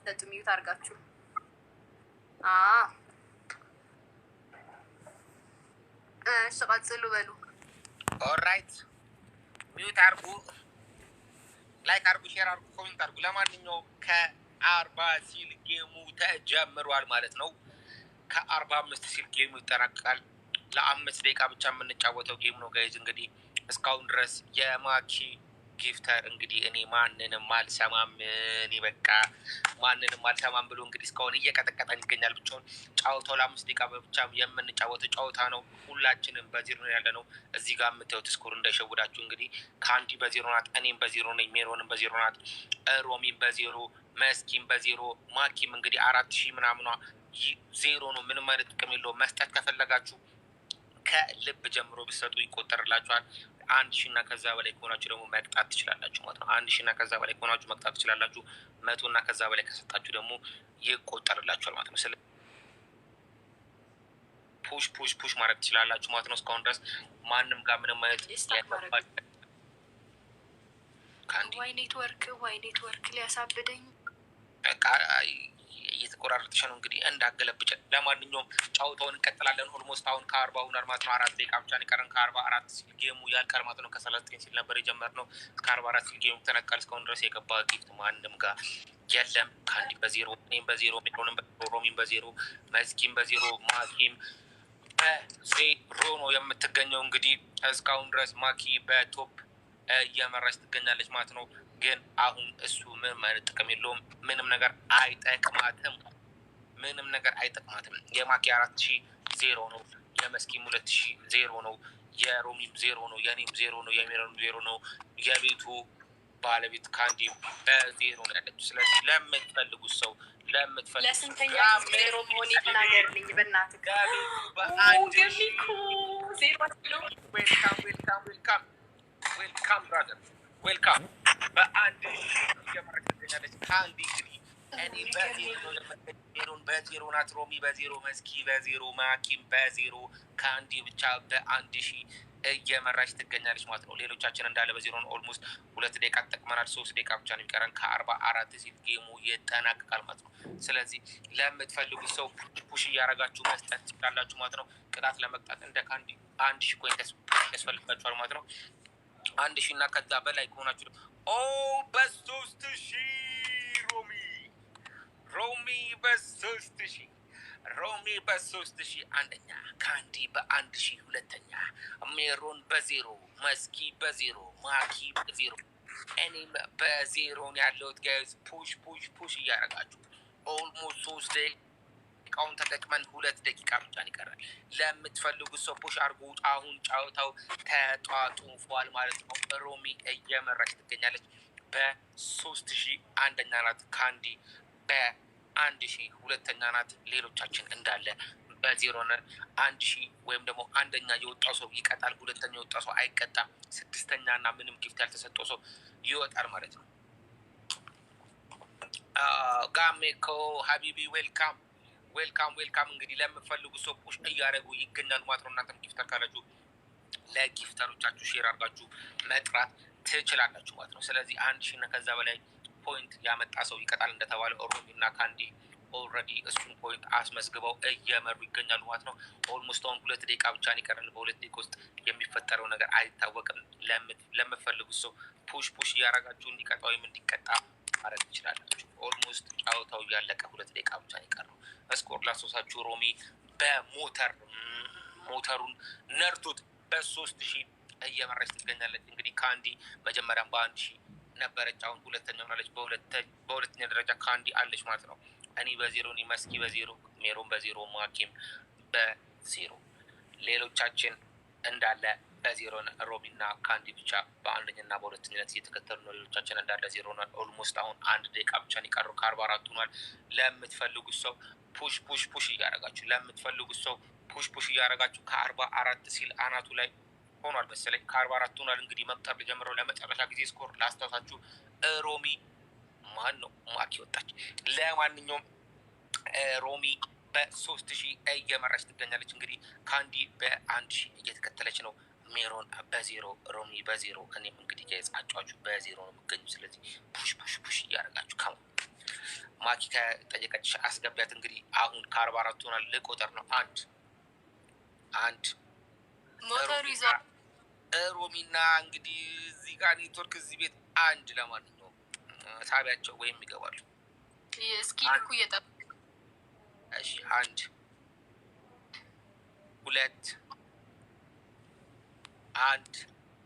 እንዳትሰጡ ሚዩት አድርጋችሁ። እሺ ቀጥሉ በሉ። ኦልራይት ሚዩት አድርጉ፣ ላይክ አድርጉ፣ ሼር አድርጉ፣ ኮሜንት አድርጉ። ለማንኛውም ከ40 ሲል ጌሙ ተጀምሯል ማለት ነው። ከ45 ሲል ጌሙ ይጠናቀቃል። ለ5 ደቂቃ ብቻ የምንጫወተው ጌም ነው ጋይዝ። እንግዲህ እስካሁን ድረስ የማኪ ጊፍተር እንግዲህ እኔ ማንንም አልሰማም፣ እኔ በቃ ማንንም አልሰማም ብሎ እንግዲህ እስካሁን እየቀጠቀጠን ይገኛል። ብቻውን ጫወታው ለ5 ደቂቃ ብቻ የምንጫወተው ጨዋታ ነው። ሁላችንም በዜሮ ነው ያለ ነው። እዚህ ጋር የምታዩት ስኮር እንዳይሸውዳችሁ። እንግዲህ ካንዲ በዜሮ ናት፣ እኔም በዜሮ ነኝ፣ ሜሮንም በዜሮ ናት፣ ሮሚም በዜሮ፣ መስኪም በዜሮ፣ ማኪም እንግዲህ 4000 ምናምኗ ዜሮ ነው። ምንም አይነት ጥቅም የለውም። መስጠት ከፈለጋችሁ ከልብ ጀምሮ ብሰጡ ይቆጠርላችኋል። 1000 እና ከዛ በላይ ከሆናችሁ ደግሞ መቅጣት ትችላላችሁ ማለት ነው። 1000 እና ከዛ በላይ ከሆናችሁ መቅጣት ትችላላችሁ። 100 እና ከዛ በላይ ከሰጣችሁ ደግሞ ይቆጠርላችኋል ማለት ነው። ስለ ፑሽ ማድረግ ትችላላችሁ ማለት ነው። እስካሁን ድረስ ማንም ጋር ምንም አይነት ዋይ ኔትወርክ ሊያሳብደኝ እየተቆራረጥሽ ነው እንግዲህ እንዳገለብጭ። ለማንኛውም ጫውታውን እንቀጥላለን። ኦልሞስት አሁን ከ40 ሁነር ማለት ነው። 4 ደቂቃ ብቻ ቀረን። ከ44 ሲል ጌሙ ያልቃል ማለት ነው። ከ39 ሲል ነበር የጀመርነው። ከ44 ሲል ጌሙ ተነቀል። እስካሁን ድረስ የገባ ጊፍት ማንም ጋር የለም። ካንዲ በዜሮ፣ እኔም በዜሮ፣ ሜሮንም በዜሮ፣ ሮሚም በዜሮ፣ መስኪም በዜሮ፣ ማኪም በዜሮ ነው የምትገኘው። እንግዲህ እስካሁን ድረስ ማኪ በቶፕ እየመራች ትገኛለች ማለት ነው። ግን አሁን እሱ ምንም አይነት ጥቅም የለውም። ምንም ነገር አይጠቅማትም። የማኪ 4000 ዜሮ ነው፣ የመስኪም 2000 ዜሮ ነው፣ የሮሚም ዜሮ ነው፣ የኔም ዜሮ ነው፣ የሜሮንም ዜሮ ነው። የቤቱ ባለቤት ካንዲ በዜሮ ነው ያለችው። ስለዚህ ለምትፈልጉት ሰው ለስንተኛ ዜሮ መሆን ይተናገርልኝ በእናትህ ዌልካም ብራዘር ዌልካም። በአንድ እየመረች ትገኛለች ካንዲ። እንግዲህ እኔ በዜሮ ሜሮን በዜሮ ናት፣ ሮሚ በዜሮ፣ መስኪ በዜሮ፣ ማኪም በዜሮ፣ ካንዲ ብቻ በ1000 እየመራች ትገኛለች ማለት ነው። ሌሎቻችን እንዳለ በዜሮ ነው። ኦልሞስት 2 ደቂቃ ተጠቅመናል። 3 ደቂቃ ብቻ ነው የሚቀረን። ከ44 ሲል ጌሙ ይጠናቀቃል ማለት ነው። ስለዚህ ለምትፈልጉት ሰው ፑሽ እያደረጋችሁ መስጠት ትችላላችሁ ማለት ነው። ቅጣት ለመቅጣት እንደ ካንዲ 1000 ኮይን ያስፈልጋችኋል ማለት ነው። 1000 እና ከዛ በላይ ከሆናችሁ በ3000 ሮሚ በ3000 አንደኛ፣ ካንዲ በ1000 ሁለተኛ፣ ሜሮን በዜሮ፣ መስኪ በዜሮ፣ ማኪ በዜሮ፣ እኔም በዜሮ ያለሁት ጋይዝ። ፑሽ እያደረጋችሁ ኦልሞስት 3 ደቂቃውን ተጠቅመን 2 ደቂቃ ብቻ ይቀራል። ለምትፈልጉት ሰው ፑሽ አድርጉ። አሁን ጫወታው ተጧጡፏል ማለት ነው። ሮሚ እየመራች ትገኛለች በ3000 አንደኛ ናት። ካንዲ በ1000 ሁለተኛ ናት። ሌሎቻችን እንዳለ በዜሮ ነን። 1000 ወይም ደግሞ አንደኛ የወጣው ሰው ይቀጣል። ሁለተኛ የወጣው ሰው አይቀጣም። 6ኛ እና ምንም ጊፍት ያልተሰጠው ሰው ይወጣል ማለት ነው። ጋሜኮ ሀቢቢ ዌልካም። እንግዲህ ለምፈልጉ ሰው ፑሽ እያደረጉ ይገኛሉ ማለት ነው። እናንተም ጊፍተር ካላችሁ ለጊፍተሮቻችሁ ሼር አድርጋችሁ መጥራት ትችላላችሁ ማለት ነው። ስለዚህ 1000 እና ከዛ በላይ ፖይንት ያመጣ ሰው ይቀጣል እንደተባለ ሮሚ እና ካንዲ ኦልሬዲ እሱን ፖይንት አስመዝግበው እየመሩ ይገኛሉ ማለት ነው። ኦልሞስት አሁን 2 ደቂቃ ብቻ ይቀራል። በ2 ደቂቃ ውስጥ የሚፈጠረው ነገር አይታወቅም። ለምፈልጉት ሰው ፑሽ እያደረጋችሁ እንዲቀጣ ወይም እንዲቀጣ ማድረግ ትችላላችሁ። ኦልሞስት ጫወታው ያለቀ 2 ደቂቃ ብቻ ይቀራል። ስኮር ላሶሳችሁ ሮሚ በሞተሩን ነርቶት በ3000 እየመራች ትገኛለች። እንግዲህ ካንዲ መጀመሪያም በ1000 ነበረች። አሁን ሁለተኛ ሆናለች። በሁለተኛ ደረጃ ካንዲ አለች ማለት ነው። እኔ በዜሮ፣ መስኪ በዜሮ፣ ሜሮን በዜሮ፣ ማኪም በዜሮ፣ ሌሎቻችን እንዳለ በዜሮ። ሮሚ እና ካንዲ ብቻ በአንደኛና በሁለተኛነት እየተከተሉ ነው። ሌሎቻችን እንዳለ ዜሮ ነው። ኦልሞስት አሁን 1 ደቂቃ ብቻ ይቀረው። ከ44 ሆኗል። ለምትፈልጉት ሰው ፑሽ እያደረጋችሁ ከ44 ሲል አናቱ ላይ ሆኗል መሰለኝ። ከ44 ሆኗል። እንግዲህ መቁጠር ጀምረው ለመጨረሻ ጊዜ ስኮር ላስታውሳችሁ። ሮሚ ማኪ ወጣች። ለማንኛውም ሮሚ በ3000 እየመራች ትገኛለች። እንግዲህ ካንዲ በ1000 እየተከተለች ነው። ሜሮን በዜሮ፣ ሮሚ በዜሮ፣ እኔም እንግዲህ አጫዋቹ በዜሮ ነው የሚገኙ። ስለዚህ ፑሽ እያደረጋችሁ ማኪ ከጠየቀች አስገቢያት። እንግዲህ አሁን ከ44 ሆናል። ልቆጥር ነው። አንድ ሞተሩ ይዟል ሮሚና እንግዲህ እዚህ ጋር ኔትወርክ እዚህ ቤት አንድ። ለማንኛውም ሳቢያቸው ወይም ይገባሉ። እስኪ ልኩ እየጠበቅ እሺ። አንድ ሁለት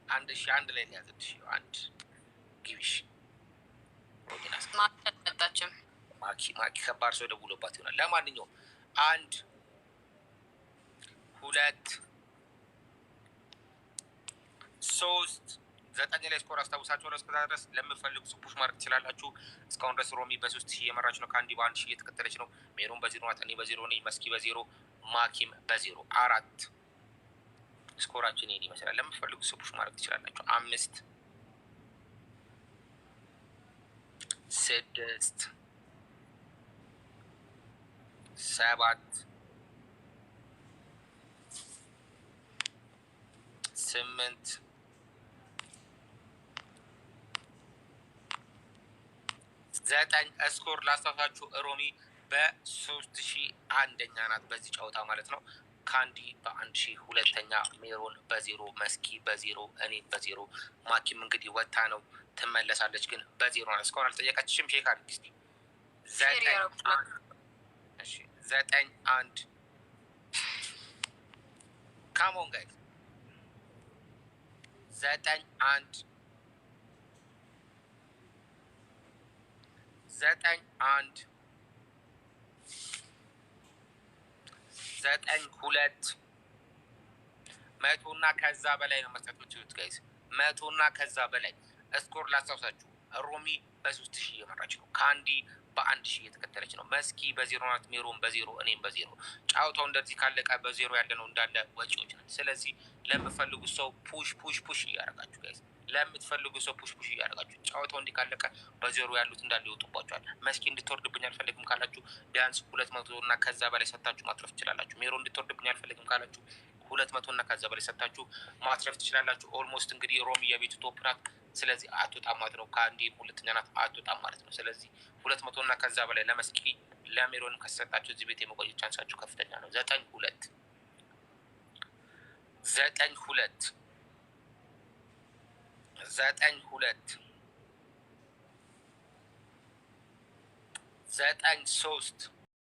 አንድ እሺ። አንድ ላይ ሊያዘድሽ አንድ ግቢሽ ማጠጣችም ማኪ ከባድ ሰው ደውሎባት ይሆናል። ለማንኛውም አንድ ሁለት ሶስት 9 ላይ ስኮር አስታውሳችሁ እስከዛ ድረስ ለምፈልጉ ፑሽ ማድረግ ትችላላችሁ። እስካሁን ድረስ ሮሚ በ3000 እየመራች ነው። ከአንዲ በ1000 እየተከተለች ነው። ሜሮን በ0 ናት። እኔ በ0 ነኝ። መስኪ በ0 ማኪም በ0 4 ስኮራችን ይሄን ይመስላል። ለምፈልጉ ፑሽ ማድረግ ትችላላችሁ። 5 6 7 8 9 ስኮር ላስታውሳችሁ። ሮሚ በ3000 አንደኛ ናት በዚህ ጨዋታ ማለት ነው። ካንዲ በ1000 ሁለተኛ፣ ሜሮን በ0፣ መስኪ በ0፣ እኔ በ0። ማኪም እንግዲህ ወታ ነው ትመለሳለች፣ ግን በ0 ናት። እስካሁን አልጠየቀችሽም። ሼክ አድርጊ እስኪ። 9-1 ካሞን ጋይዝ 9-1 9-2 100 እና ከዛ በላይ ነው መስጠት የምትችሉት ጋይዝ። 100 እና ከዛ በላይ ስኮር ላስታውሳችሁ። ሮሚ በ3000 እየመራች ነው። ካንዲ በ1000 እየተከተለች ነው። መስኪ በ0 ናት። ሜሮን በ0፣ እኔም በ0። ጫውታው እንደዚህ ካለቀ በ0 ያለ ነው እንዳለ ወጪዎች ነን። ስለዚህ ለምትፈልጉ ሰው ፑሽ እያደረጋችሁ ጋይዝ፣ ለምትፈልጉ ሰው ፑሽ እያደረጋችሁ ጫውታው እንዲህ ካለቀ በ0 ያሉት እንዳለ ይወጡባችኋል። መስኪ እንድትወርድብኝ አልፈልግም ካላችሁ ቢያንስ 200 እና ከዛ በላይ ሰጥታችሁ ማትረፍ ትችላላችሁ። ሜሮን እንድትወርድብኝ አልፈልግም ካላችሁ 200 እና ከዛ በላይ ሰጥታችሁ ማትረፍ ትችላላችሁ። ኦልሞስት እንግዲህ ሮሚ የቤቱ ቶፕ ናት። ስለዚህ አትወጣም ማለት ነው። ከአንዲ ሁለተኛ ናት፣ አትወጣም ማለት ነው። ስለዚህ 200 እና ከዛ በላይ ለመስኪ ለሜሮንም ከሰጣችሁ እዚህ ቤት የመቆየት ቻንሳችሁ ከፍተኛ ነው። 9-2 9-3